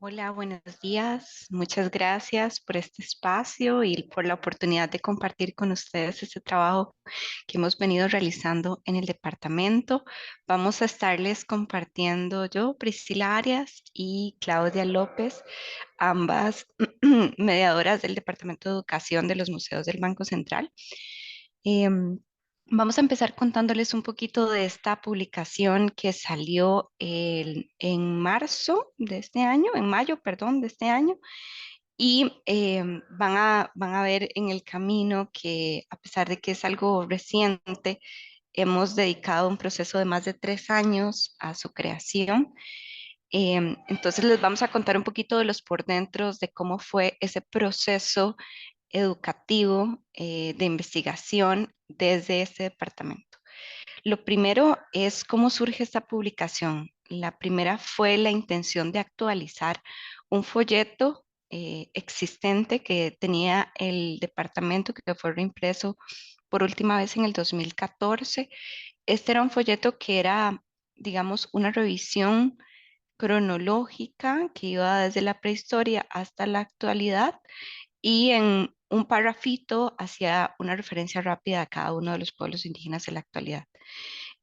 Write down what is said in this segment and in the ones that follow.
Hola, buenos días. Muchas gracias por este espacio y por la oportunidad de compartir con ustedes este trabajo que hemos venido realizando en el departamento. Vamos a estarles compartiendo yo, Priscila Arias y Claudia López, ambas mediadoras del Departamento de Educación de los Museos del Banco Central. Em, Vamos a empezar contándoles un poquito de esta publicación que salió en marzo de este año, en mayo, perdón, de este año. Y van a ver en el camino que a pesar de que es algo reciente, hemos dedicado un proceso de más de 3 años a su creación. Entonces les vamos a contar un poquito de los por dentro de cómo fue ese proceso educativo de investigación desde este departamento. Lo primero es cómo surge esta publicación. La primera fue la intención de actualizar un folleto existente que tenía el departamento que fue reimpreso por última vez en el 2014. Este era un folleto que era, digamos, una revisión cronológica que iba desde la prehistoria hasta la actualidad y en un parrafito hacía una referencia rápida a cada uno de los pueblos indígenas de la actualidad.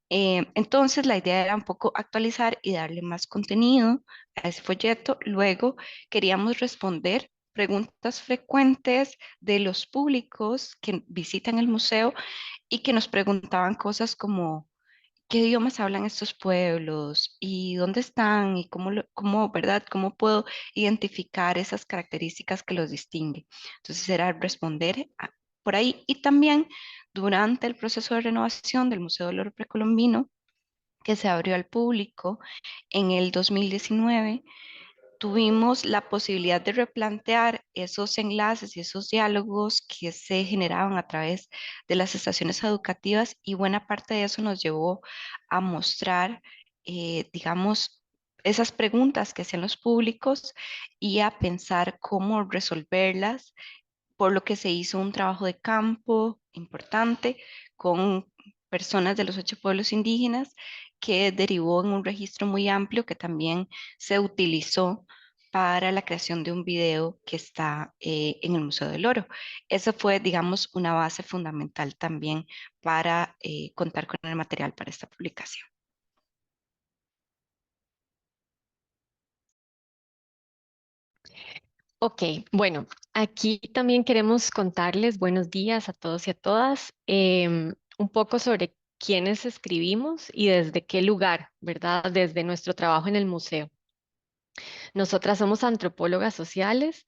Entonces, la idea era un poco actualizar y darle más contenido a ese folleto. Luego, queríamos responder preguntas frecuentes de los públicos que visitan el museo y que nos preguntaban cosas como qué idiomas hablan estos pueblos y dónde están y cómo, ¿verdad? ¿Cómo puedo identificar esas características que los distinguen? Entonces era responder por ahí y también durante el proceso de renovación del Museo del Oro Precolombino que se abrió al público en el 2019, tuvimos la posibilidad de replantear esos enlaces y esos diálogos que se generaban a través de las estaciones educativas y buena parte de eso nos llevó a mostrar, digamos, esas preguntas que hacían los públicos y a pensar cómo resolverlas, por lo que se hizo un trabajo de campo importante con personas de los 8 pueblos indígenas que derivó en un registro muy amplio que también se utilizó para la creación de un video que está en el Museo del Oro. Eso fue, digamos, una base fundamental también para contar con el material para esta publicación. Ok, bueno, aquí también queremos contarles buenos días a todos y a todas, un poco sobre quiénes escribimos y desde qué lugar, ¿verdad? Desde nuestro trabajo en el museo. Nosotras somos antropólogas sociales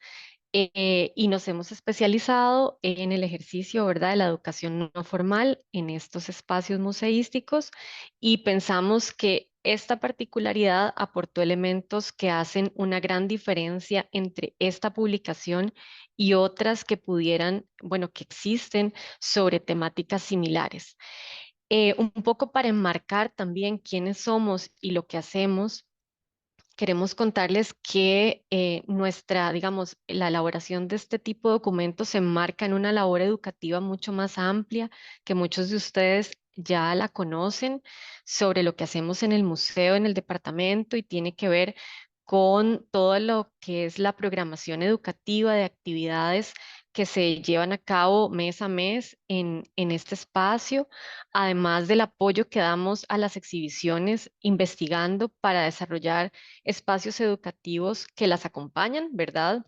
y nos hemos especializado en el ejercicio, ¿verdad?, de la educación no formal en estos espacios museísticos y pensamos que esta particularidad aportó elementos que hacen una gran diferencia entre esta publicación y otras que pudieran, bueno, que existen sobre temáticas similares. Un poco para enmarcar también quiénes somos y lo que hacemos. Queremos contarles que nuestra, digamos, la elaboración de este tipo de documentos se enmarca en una labor educativa mucho más amplia, que muchos de ustedes ya la conocen, sobre lo que hacemos en el museo, en el departamento, y tiene que ver con todo lo que es la programación educativa de actividades que se llevan a cabo mes a mes en este espacio, además del apoyo que damos a las exhibiciones investigando para desarrollar espacios educativos que las acompañan, ¿verdad?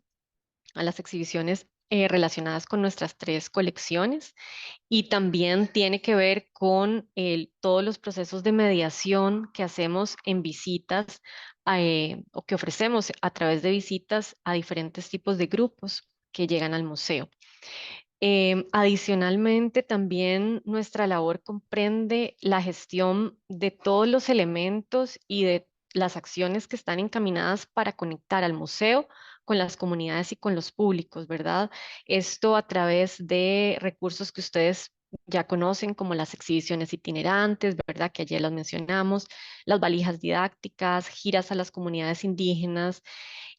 A las exhibiciones relacionadas con nuestras tres colecciones y también tiene que ver con todos los procesos de mediación que hacemos en visitas o que ofrecemos a través de visitas a diferentes tipos de grupos que llegan al museo. Adicionalmente, también nuestra labor comprende la gestión de todos los elementos y de las acciones que están encaminadas para conectar al museo con las comunidades y con los públicos, ¿verdad? Esto a través de recursos que ustedes ya conocen, como las exhibiciones itinerantes, ¿verdad? Que ayer las mencionamos, las valijas didácticas, giras a las comunidades indígenas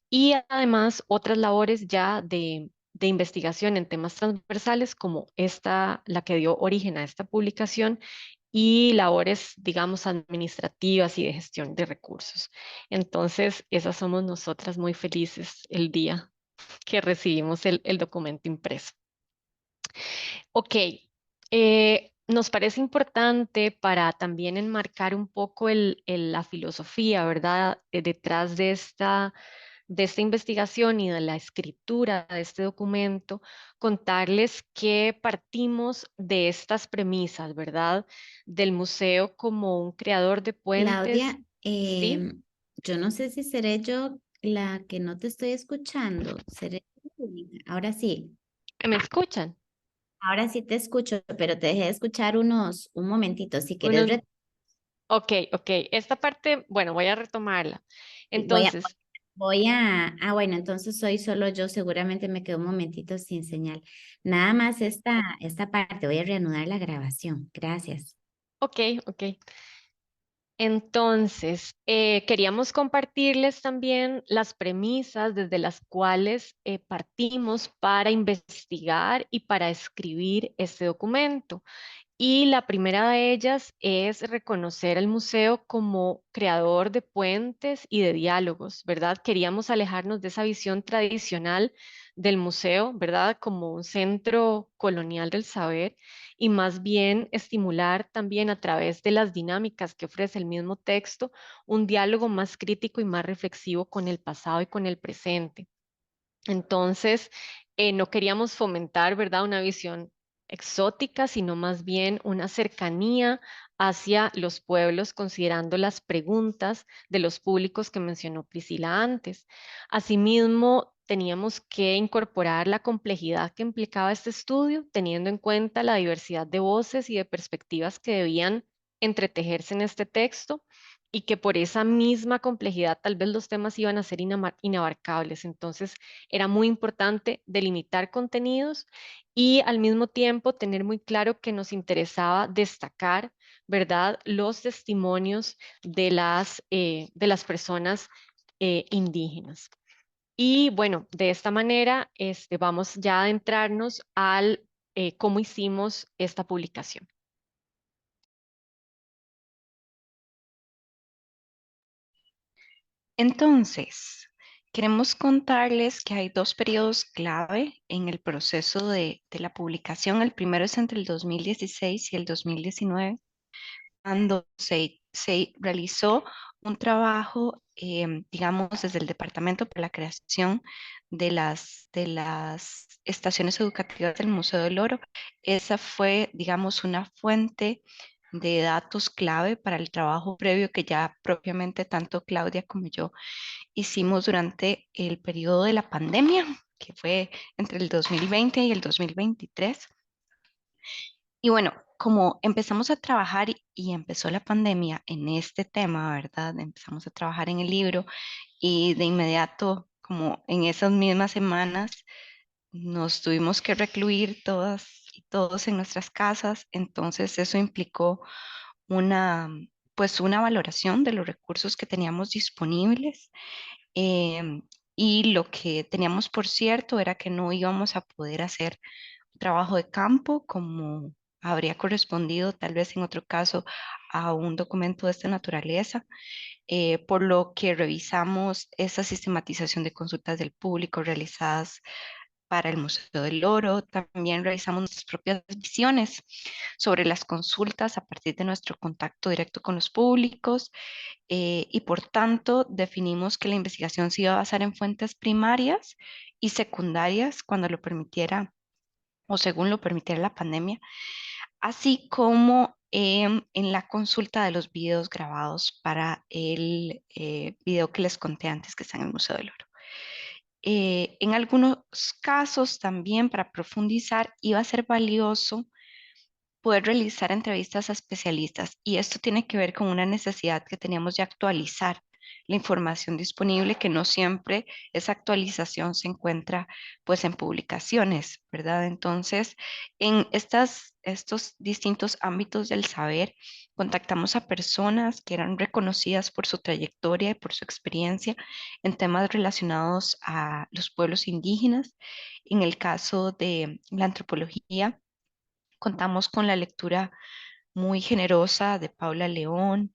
y además otras labores ya de investigación en temas transversales como esta, la que dio origen a esta publicación, y labores, digamos, administrativas y de gestión de recursos. Entonces, esas somos nosotras muy felices el día que recibimos el documento impreso. Ok, nos parece importante para también enmarcar un poco la filosofía, ¿verdad? Detrás de esta investigación y de la escritura de este documento, contarles que partimos de estas premisas, ¿verdad? Del museo como un creador de puentes, Claudia, ¿sí? yo no sé si seré yo la que no te estoy escuchando. Seré tú. Ahora sí, ¿Me escuchan? ahora sí te escucho, pero te dejé de escuchar un momentito. Si quieres, Unos- ok, ok, esta parte, bueno, voy a retomarla. voy a, Entonces, bueno, entonces soy solo yo, seguramente me quedo un momentito sin señal. Nada más esta parte, voy a reanudar la grabación. Gracias. ok, ok. Entonces, queríamos compartirles también las premisas desde las cuales partimos para investigar y para escribir este documento. Y la primera de ellas es reconocer al museo como creador de puentes y de diálogos, ¿verdad? Queríamos alejarnos de esa visión tradicional del museo, ¿verdad? Como un centro colonial del saber y más bien estimular también a través de las dinámicas que ofrece el mismo texto un diálogo más crítico y más reflexivo con el pasado y con el presente. Entonces, no queríamos fomentar, ¿verdad?, una visión exótica, sino más bien una cercanía hacia los pueblos, considerando las preguntas de los públicos que mencionó Priscila antes. Asimismo, teníamos que incorporar la complejidad que implicaba este estudio, teniendo en cuenta la diversidad de voces y de perspectivas que debían entretejerse en este texto y que por esa misma complejidad tal vez los temas iban a ser inabarcables. Entonces, era muy importante delimitar contenidos y al mismo tiempo tener muy claro que nos interesaba destacar, ¿verdad?, los testimonios de las personas indígenas. Y bueno, de esta manera vamos ya a adentrarnos al cómo hicimos esta publicación. Entonces, queremos contarles que hay dos periodos clave en el proceso de la publicación. El primero es entre el 2016 y el 2019, cuando se realizó un trabajo, digamos, desde el Departamento para la creación de las estaciones educativas del Museo del Oro. Esa fue, digamos, una fuente de datos clave para el trabajo previo que ya propiamente tanto Claudia como yo hicimos durante el periodo de la pandemia, que fue entre el 2020 y el 2023. Y bueno, como empezamos a trabajar y empezó la pandemia en este tema, ¿verdad? Empezamos a trabajar en el libro y de inmediato, como en esas mismas semanas, nos tuvimos que recluir todas y todos en nuestras casas. Entonces eso implicó una, pues una valoración de los recursos que teníamos disponibles. em, y lo que teníamos por cierto era que no íbamos a poder hacer trabajo de campo como habría correspondido tal vez en otro caso a un documento de esta naturaleza, por lo que revisamos esa sistematización de consultas del público realizadas para el Museo del Oro. También realizamos nuestras propias visiones sobre las consultas a partir de nuestro contacto directo con los públicos, y por tanto definimos que la investigación se iba a basar en fuentes primarias y secundarias cuando lo permitiera o según lo permitiera la pandemia, así como en la consulta de los videos grabados para el video que les conté antes que está en el Museo del Oro. En algunos casos también para profundizar iba a ser valioso poder realizar entrevistas a especialistas y esto tiene que ver con una necesidad que teníamos de actualizar la información disponible, que no siempre esa actualización se encuentra pues en publicaciones, ¿verdad? Entonces, en estos distintos ámbitos del saber, contactamos a personas que eran reconocidas por su trayectoria y por su experiencia en temas relacionados a los pueblos indígenas. En el caso de la antropología, contamos con la lectura muy generosa de Paula León.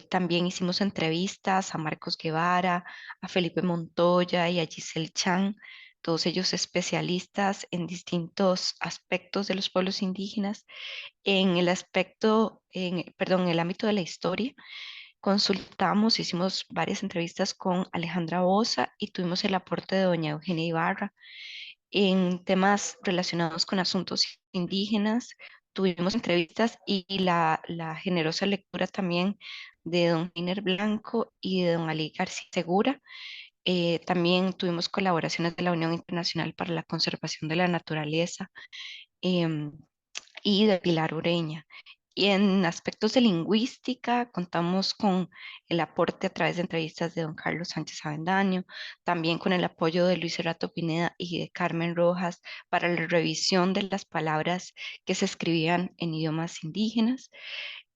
También hicimos entrevistas a Marcos Guevara, a Felipe Montoya y a Giselle Chan, todos ellos especialistas en distintos aspectos de los pueblos indígenas. En el aspecto, perdón, en el ámbito de la historia, consultamos, hicimos varias entrevistas con Alejandra Boza y tuvimos el aporte de doña Eugenia Ibarra. En temas relacionados con asuntos indígenas, tuvimos entrevistas y la generosa lectura también de don Giner Blanco y de don Ali García Segura. También tuvimos colaboraciones de la Unión Internacional para la Conservación de la Naturaleza, em, y de Pilar Ureña. Y en aspectos de lingüística, contamos con el aporte a través de entrevistas de don Carlos Sánchez Avendaño, también con el apoyo de Luis Cerrato Pineda y de Carmen Rojas para la revisión de las palabras que se escribían en idiomas indígenas.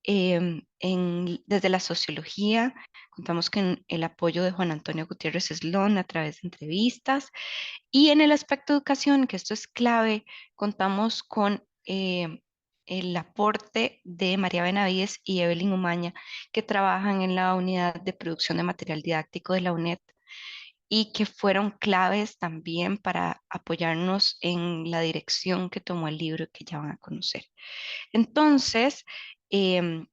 Desde la sociología, contamos con el apoyo de Juan Antonio Gutiérrez Eslón a través de entrevistas. Y en el aspecto de educación, que esto es clave, contamos con el aporte de María Benavides y Evelyn Umaña, que trabajan en la unidad de producción de material didáctico de la UNED y que fueron claves también para apoyarnos en la dirección que tomó el libro que ya van a conocer. Entonces, em,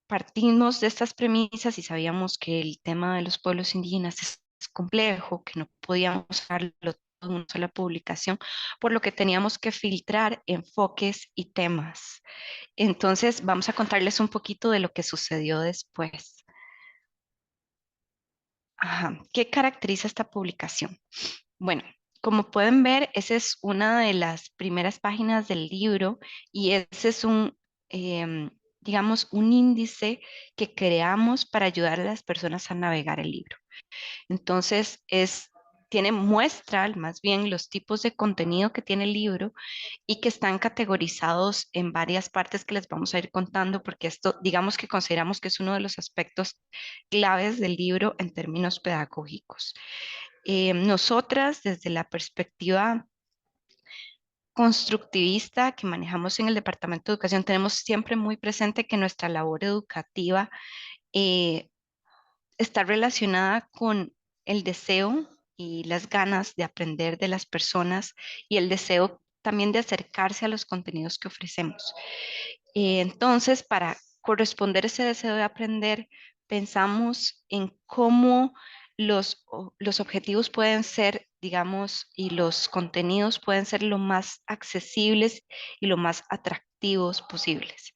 partimos de estas premisas y sabíamos que el tema de los pueblos indígenas es complejo, que no podíamos hacerlo todo en una sola publicación, por lo que teníamos que filtrar enfoques y temas. Entonces, vamos a contarles un poquito de lo que sucedió después. Ajá. ¿Qué caracteriza esta publicación? Bueno, como pueden ver, esa es una de las primeras páginas del libro y ese es em, digamos, un índice que creamos para ayudar a las personas a navegar el libro. Entonces, tiene muestra más bien los tipos de contenido que tiene el libro y que están categorizados en varias partes que les vamos a ir contando, porque esto, digamos que consideramos que es uno de los aspectos claves del libro en términos pedagógicos. Nosotras, desde la perspectiva constructivista que manejamos en el Departamento de Educación, tenemos siempre muy presente que nuestra labor educativa eh, está relacionada con el deseo y las ganas de aprender de las personas y el deseo también de acercarse a los contenidos que ofrecemos. Entonces, para corresponder a ese deseo de aprender, pensamos en cómo los objetivos pueden ser, digamos, y los contenidos pueden ser lo más accesibles y lo más atractivos posibles.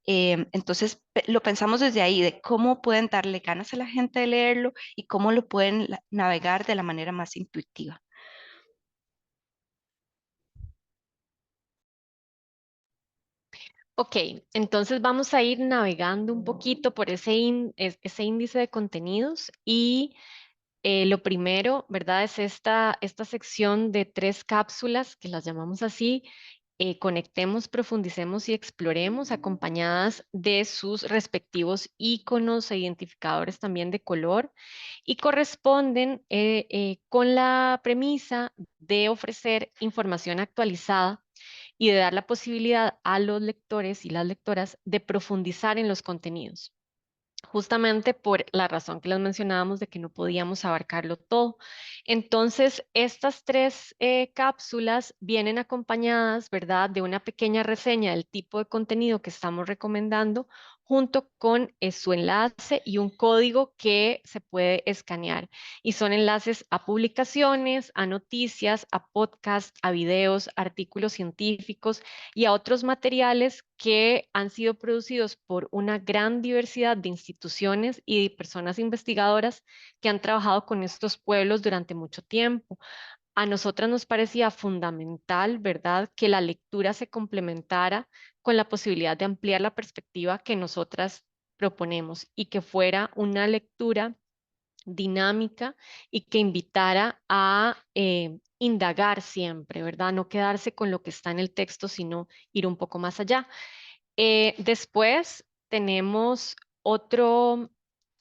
Entonces, lo pensamos desde ahí, de cómo pueden darle ganas a la gente de leerlo y cómo lo pueden navegar de la manera más intuitiva. Ok, entonces vamos a ir navegando un poquito por ese índice de contenidos y lo primero, ¿verdad? Es esta sección de 3 cápsulas, que las llamamos así, conectemos, profundicemos y exploremos, acompañadas de sus respectivos iconos e identificadores también de color, y corresponden con la premisa de ofrecer información actualizada y de dar la posibilidad a los lectores y las lectoras de profundizar en los contenidos, justamente por la razón que les mencionábamos de que no podíamos abarcarlo todo. Entonces, estas 3 cápsulas vienen acompañadas, ¿verdad?, de una pequeña reseña del tipo de contenido que estamos recomendando, junto con su enlace y un código que se puede escanear. Y son enlaces a publicaciones, a noticias, a podcasts, a videos, artículos científicos y a otros materiales que han sido producidos por una gran diversidad de instituciones y de personas investigadoras que han trabajado con estos pueblos durante mucho tiempo. A nosotras nos parecía fundamental, ¿verdad?, que la lectura se complementara con la posibilidad de ampliar la perspectiva que nosotras proponemos y que fuera una lectura dinámica y que invitara a indagar siempre, ¿verdad? No quedarse con lo que está en el texto, sino ir un poco más allá. Después tenemos otro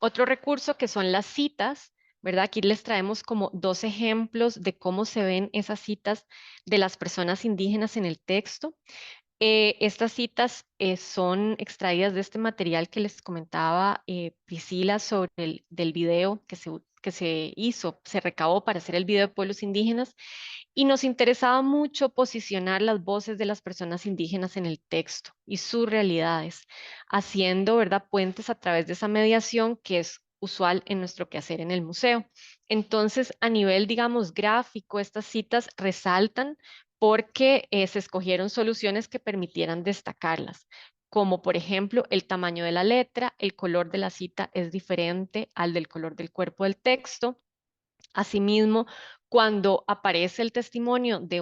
recurso que son las citas, ¿verdad? Aquí les traemos como 2 ejemplos de cómo se ven esas citas de las personas indígenas en el texto. Estas citas son extraídas de este material que les comentaba Priscila sobre del video que se hizo, se recabó para hacer el video de pueblos indígenas y nos interesaba mucho posicionar las voces de las personas indígenas en el texto y sus realidades, haciendo, ¿verdad?, puentes a través de esa mediación que es usual en nuestro quehacer en el museo. Entonces, a nivel, digamos, gráfico, estas citas resaltan porque se escogieron soluciones que permitieran destacarlas, como por ejemplo el tamaño de la letra, el color de la cita es diferente al del color del cuerpo del texto. Asimismo, cuando aparece el testimonio de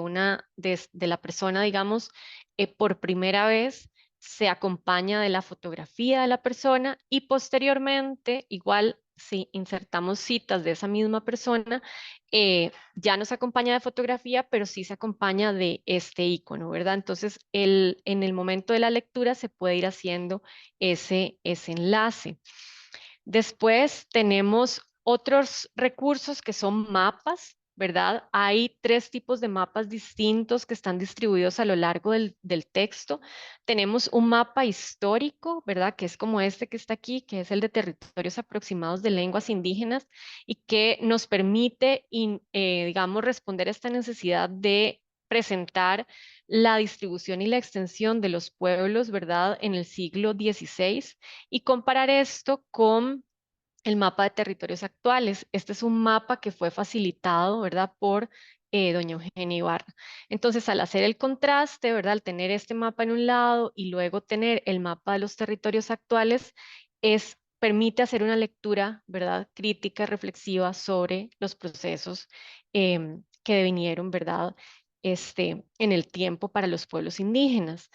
la persona, digamos, por primera vez, se acompaña de la fotografía de la persona y posteriormente, igual si insertamos citas de esa misma persona, ya no se acompaña de fotografía, pero sí se acompaña de este icono, ¿verdad? Entonces, en el momento de la lectura se puede ir haciendo ese enlace. Después tenemos otros recursos que son mapas, ¿verdad? Hay tres tipos de mapas distintos que están distribuidos a lo largo del texto. Tenemos un mapa histórico, ¿verdad? Que es como este que está aquí, que es el de territorios aproximados de lenguas indígenas y que nos permite, digamos, responder a esta necesidad de presentar la distribución y la extensión de los pueblos, ¿verdad? En el siglo XVI y comparar esto con el mapa de territorios actuales. Este es un mapa que fue facilitado, ¿verdad?, por doña Eugenia Ibarra. Entonces, al hacer el contraste, ¿verdad?, al tener este mapa en un lado y luego tener el mapa de los territorios actuales, permite hacer una lectura, ¿verdad?, crítica, reflexiva sobre los procesos que devinieron, ¿verdad?, en el tiempo para los pueblos indígenas.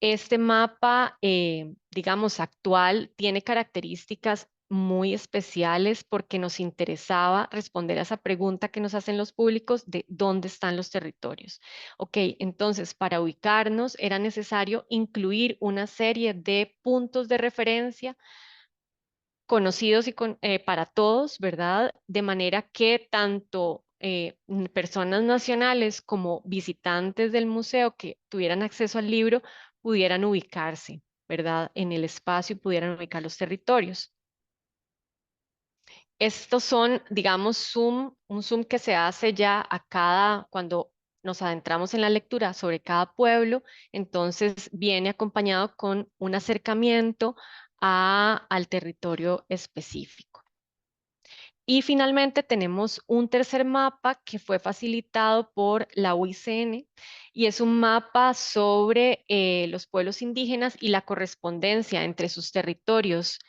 Este mapa, digamos, actual, tiene características muy especiales porque nos interesaba responder a esa pregunta que nos hacen los públicos de dónde están los territorios. Ok, entonces para ubicarnos era necesario incluir una serie de puntos de referencia conocidos para todos, ¿verdad? De manera que tanto personas nacionales como visitantes del museo que tuvieran acceso al libro pudieran ubicarse, ¿verdad? En el espacio y pudieran ubicar los territorios. Estos son, digamos, un zoom que se hace ya cuando nos adentramos en la lectura sobre cada pueblo, entonces viene acompañado con un acercamiento al territorio específico. Y finalmente tenemos un tercer mapa que fue facilitado por la UICN y es un mapa sobre los pueblos indígenas y la correspondencia entre sus territorios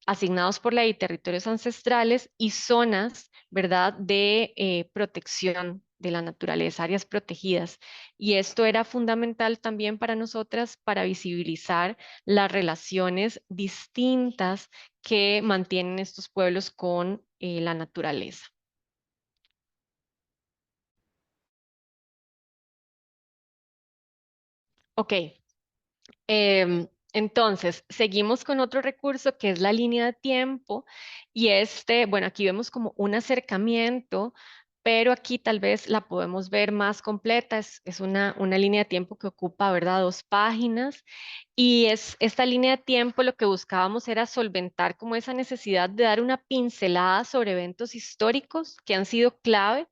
asignados por ley, territorios ancestrales y zonas, ¿verdad?, de protección de la naturaleza, áreas protegidas. Y esto era fundamental también para nosotras para visibilizar las relaciones distintas que mantienen estos pueblos con la naturaleza. Ok, entonces seguimos con otro recurso que es la línea de tiempo y bueno, aquí vemos como un acercamiento, pero aquí tal vez la podemos ver más completa, es una línea de tiempo que ocupa, ¿verdad?, 2 páginas y esta línea de tiempo lo que buscábamos era solventar como esa necesidad de dar una pincelada sobre eventos históricos que han sido clave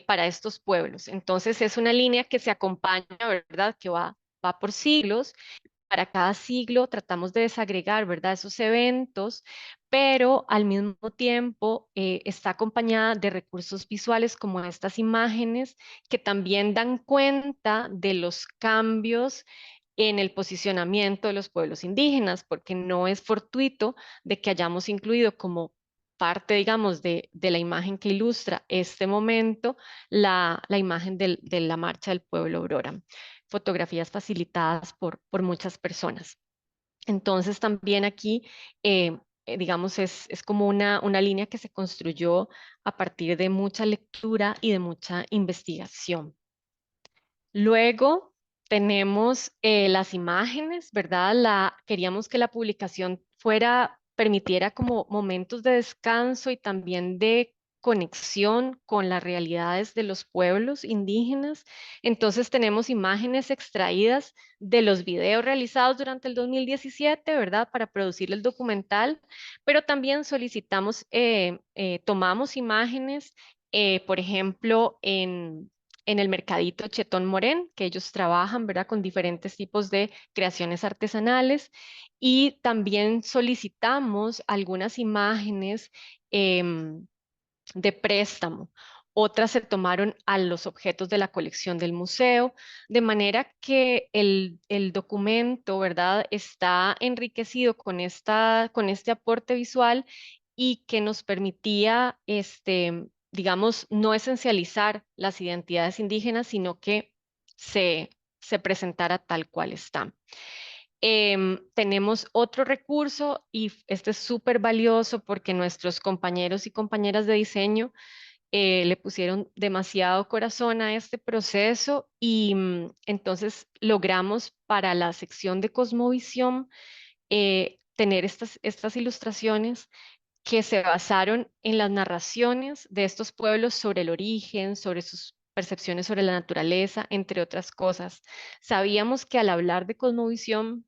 para estos pueblos. Entonces es una línea que se acompaña, ¿verdad?, que va por siglos. Para cada siglo tratamos de desagregar, ¿verdad?, esos eventos, pero al mismo tiempo está acompañada de recursos visuales como estas imágenes que también dan cuenta de los cambios en el posicionamiento de los pueblos indígenas, porque no es fortuito de que hayamos incluido como parte, digamos, de la imagen que ilustra este momento, la imagen de la marcha del pueblo Aurora, fotografías facilitadas por muchas personas. Entonces también aquí, digamos, es como una línea que se construyó a partir de mucha lectura y de mucha investigación. Luego tenemos las imágenes, ¿verdad? Queríamos que la publicación permitiera como momentos de descanso y también de conexión con las realidades de los pueblos indígenas. Entonces tenemos imágenes extraídas de los videos realizados durante el 2017, ¿verdad? Para producir el documental, pero también solicitamos, tomamos imágenes, por ejemplo, en el mercadito Chetón Morén, que ellos trabajan, ¿verdad? Con diferentes tipos de creaciones artesanales, y también solicitamos algunas imágenes em, de préstamo. Otras se tomaron a los objetos de la colección del museo, de manera que el documento, ¿verdad?, está enriquecido con este aporte visual y que nos permitía, digamos, no esencializar las identidades indígenas, sino que se, se presentara tal cual están. Tenemos otro recurso y este es súper valioso porque nuestros compañeros y compañeras de diseño le pusieron demasiado corazón a este proceso y entonces logramos para la sección de Cosmovisión tener estas ilustraciones que se basaron en las narraciones de estos pueblos sobre el origen, sobre sus percepciones sobre la naturaleza, entre otras cosas. Sabíamos que al hablar de cosmovisión,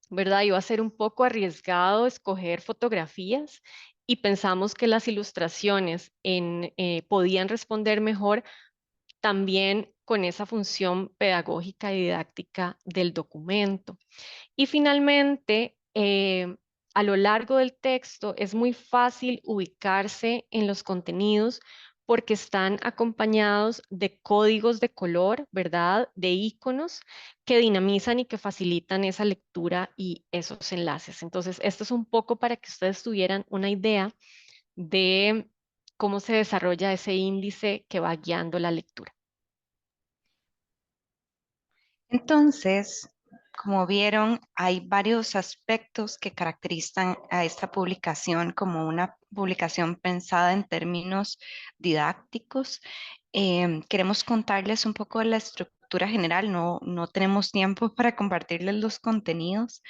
¿verdad? Iba a ser un poco arriesgado escoger fotografías y pensamos que las ilustraciones podían responder mejor también con esa función pedagógica y didáctica del documento. Y finalmente, a lo largo del texto es muy fácil ubicarse en los contenidos porque están acompañados de códigos de color, ¿verdad? De iconos que dinamizan y que facilitan esa lectura y esos enlaces. Entonces, esto es un poco para que ustedes tuvieran una idea de cómo se desarrolla ese índice que va guiando la lectura. Entonces, como vieron, hay varios aspectos que caracterizan a esta publicación como una publicación pensada en términos didácticos. Queremos contarles un poco de la estructura general, no tenemos tiempo para compartirles los contenidos,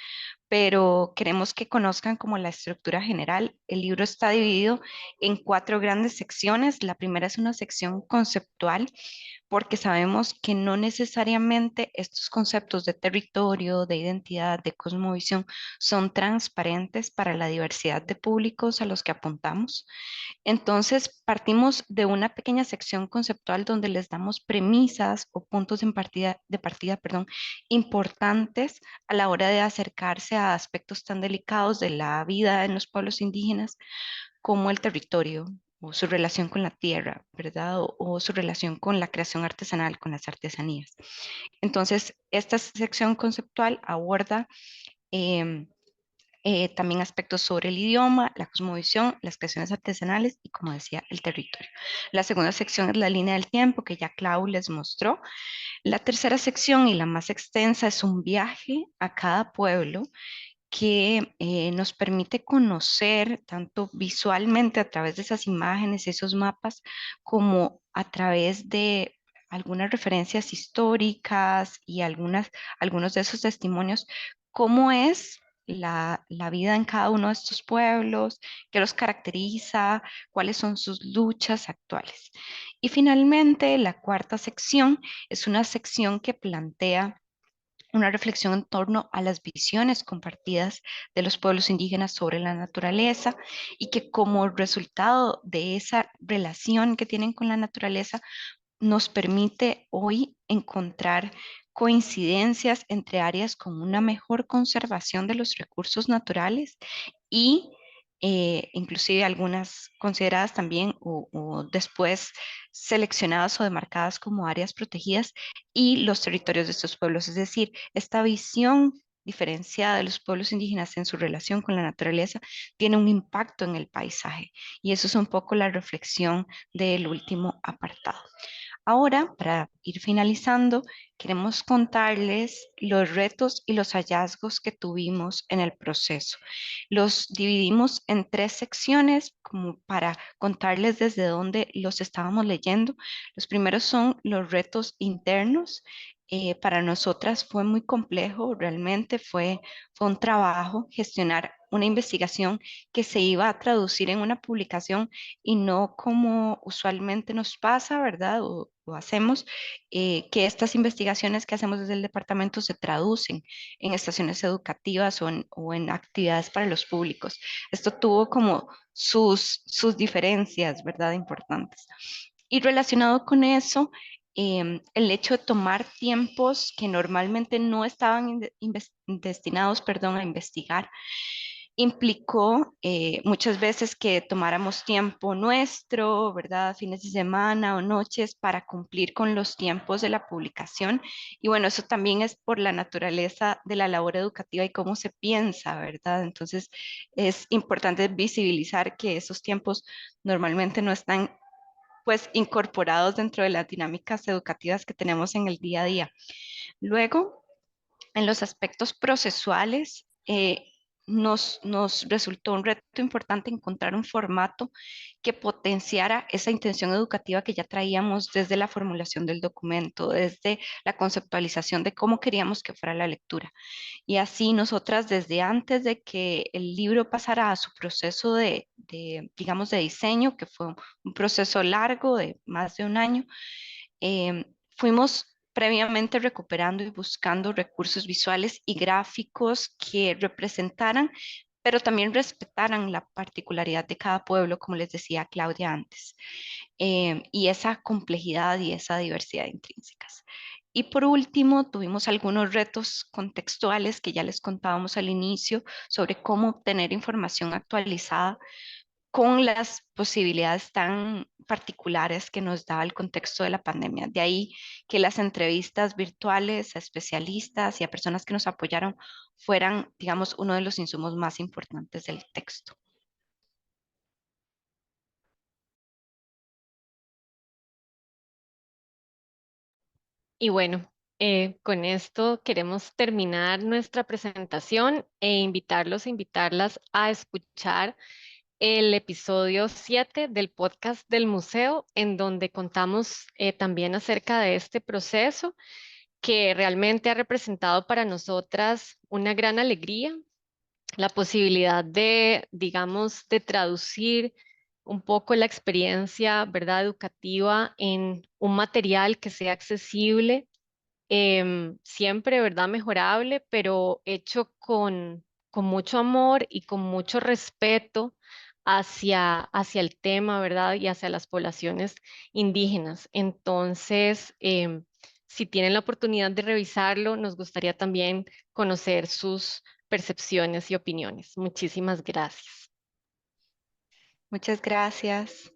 pero queremos que conozcan como la estructura general. El libro está dividido en 4 grandes secciones. La primera es una sección conceptual porque sabemos que no necesariamente estos conceptos de territorio, de identidad, de cosmovisión son transparentes para la diversidad de públicos a los que apuntamos. Entonces, partimos de una pequeña sección conceptual donde les damos premisas o puntos de partida, perdón, importantes a la hora de acercarse a aspectos tan delicados de la vida en los pueblos indígenas como el territorio o su relación con la tierra, ¿verdad? O su relación con la creación artesanal, con las artesanías. Entonces, esta sección conceptual aborda em, también aspectos sobre el idioma, la cosmovisión, las creaciones artesanales y, como decía, el territorio. La segunda sección es la línea del tiempo que ya Clau les mostró. La tercera sección y la más extensa es un viaje a cada pueblo que nos permite conocer tanto visualmente a través de esas imágenes, esos mapas, como a través de algunas referencias históricas y algunos de esos testimonios, cómo es la vida en cada uno de estos pueblos, qué los caracteriza, cuáles son sus luchas actuales. Y finalmente, la cuarta sección es una sección que plantea una reflexión en torno a las visiones compartidas de los pueblos indígenas sobre la naturaleza y que como resultado de esa relación que tienen con la naturaleza nos permite hoy encontrar coincidencias entre áreas con una mejor conservación de los recursos naturales y inclusive algunas consideradas también o después seleccionadas o demarcadas como áreas protegidas y los territorios de estos pueblos. Es decir, esta visión diferenciada de los pueblos indígenas en su relación con la naturaleza tiene un impacto en el paisaje y eso es un poco la reflexión del último apartado. Ahora, para ir finalizando, queremos contarles los retos y los hallazgos que tuvimos en el proceso. Los dividimos en 3 secciones como para contarles desde dónde los estábamos leyendo. Los primeros son los retos internos. Para nosotras fue muy complejo, realmente fue un trabajo gestionar una investigación que se iba a traducir en una publicación y no como usualmente nos pasa, ¿verdad? O hacemos, que estas investigaciones que hacemos desde el departamento se traducen en estaciones educativas o en actividades para los públicos. Esto tuvo como sus diferencias, ¿verdad? Importantes. Y relacionado con eso, el hecho de tomar tiempos que normalmente no estaban destinados, perdón, a investigar, implicó muchas veces que tomáramos tiempo nuestro, ¿verdad? Fines de semana o noches para cumplir con los tiempos de la publicación. Y bueno, eso también es por la naturaleza de la labor educativa y cómo se piensa, ¿verdad? Entonces, es importante visibilizar que esos tiempos normalmente no están pues incorporados dentro de las dinámicas educativas que tenemos en el día a día. Luego, en los aspectos procesuales, nos resultó un reto importante encontrar un formato que potenciara esa intención educativa que ya traíamos desde la formulación del documento, desde la conceptualización de cómo queríamos que fuera la lectura. Y así nosotras desde antes de que el libro pasara a su proceso digamos, de diseño, que fue un proceso largo de más de un año, fuimos previamente recuperando y buscando recursos visuales y gráficos que representaran, pero también respetaran la particularidad de cada pueblo, como les decía Claudia antes, y esa complejidad y esa diversidad intrínsecas. Y por último, tuvimos algunos retos contextuales que ya les contábamos al inicio sobre cómo obtener información actualizada con las posibilidades tan particulares que nos da el contexto de la pandemia. De ahí que las entrevistas virtuales a especialistas y a personas que nos apoyaron fueran, digamos, uno de los insumos más importantes del texto. Y bueno, con esto queremos terminar nuestra presentación e invitarlos e invitarlas a escuchar el episodio 7 del podcast del museo, en donde contamos también acerca de este proceso que realmente ha representado para nosotras una gran alegría, la posibilidad de, digamos, de traducir un poco la experiencia, ¿verdad?, educativa en un material que sea accesible, siempre, ¿verdad?, mejorable, pero hecho con mucho amor y con mucho respeto hacia el tema, ¿verdad?, y hacia las poblaciones indígenas. Entonces, si tienen la oportunidad de revisarlo, nos gustaría también conocer sus percepciones y opiniones. Muchísimas gracias. Muchas gracias.